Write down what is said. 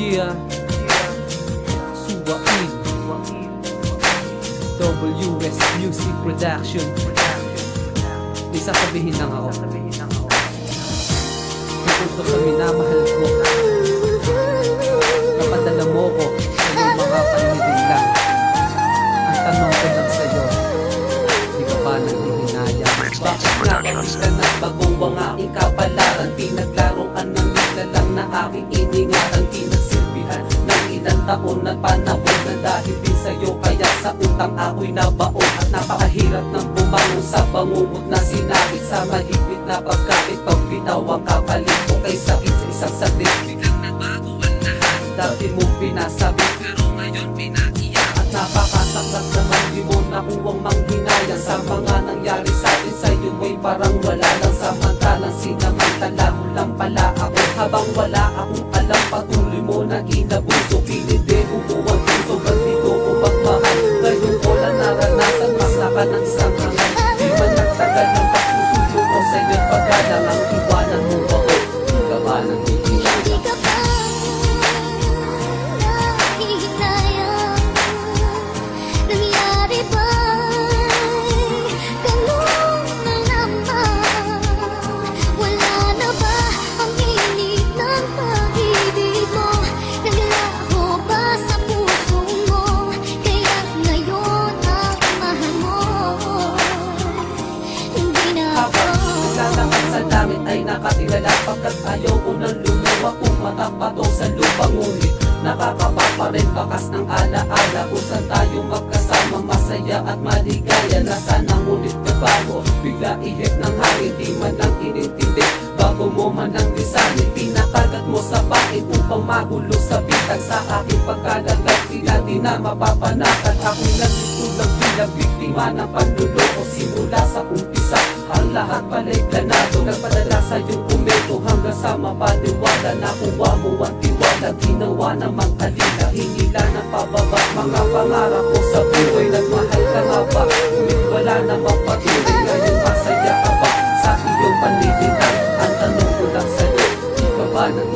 Yeah, Suwain WS Music Production. May sasabihin lang ako tungkol sa minamahal ko. Napadala mo ko sa iyong mga paninilang. Ang tanong ko lang sa'yo, di ka ba nanghihinayang? Bakit nga kamis ka na bagong ang aking kapalaran? Pinaglaruan ng lang na aking iningatan. Pinagsilbihan ng ilang taon at panahon na dahil din sa'yo, kaya sa utang ako'y nabaon. At napakahirap ng bumangon sa bangungot na sinakit sa mahigpit na pagkakit. Pag bitaw ang kapalit ko kay sakit sa isang saglit, biglang nabago ang lahat. Dati mong pinasabi pero ngayon pinaiyak. At napakasaklat naman di mo nakuwang manghinayang sa mga nangyari sa'tin. Sa'yo mo'y parang wala lang, samantalang sinamantala mo lang pala ako. Habang wala akong alam, patuloy mo na inabuso. Pilit din umuwag puso, ba't dito ko magmahal? Ngayon ko lang naranasan, masaka ng isang hangal. Di man nagtagal ng pagsusuyo ko sa'yo'y paggalang. Ang iwanan mo ako, di ka ba nang hihinayang? Nangyari ba'y ganun na naman? Wala na ba ang init ng pag-ibig mo? Naglaho ba sa puso mo? Kaya ngayon ang mahal mo hindi na ako. Naglalakad sa langit ay nakatilala, pagkat ayaw ko nang lumuwa kung matapato sa lupa. Ngunit nakakaba pa rin bakas ng alaala kung saan tayo magkasama, masaya at maligaya. Na sana ngunit nabago, bigla ihip ng hangin, di man lang inintindi. Bago mo man ang lisanin, pinakagat mo sa pait upang magulo sa bitag. Sa aking pagkalagay, tila di na mapapanakan. Ako'y nagsusulang bilang biktima ng panluloko. Simula sa umpisa, ang lahat pala'y planado. Nagpadala sa'yong komento hanggang sa mapaniwala. Nakuha mo ang tiwala, ginawa namang alila. Hinila ng pababa, mga pangarap ko sa buhay. Nagmahal ka nga ba? Ngunit wala namang patuloy. Ngayon masaya ka ba sa iyong panlilitan? Ang tanong ko lang sa'yo, di ka ba nang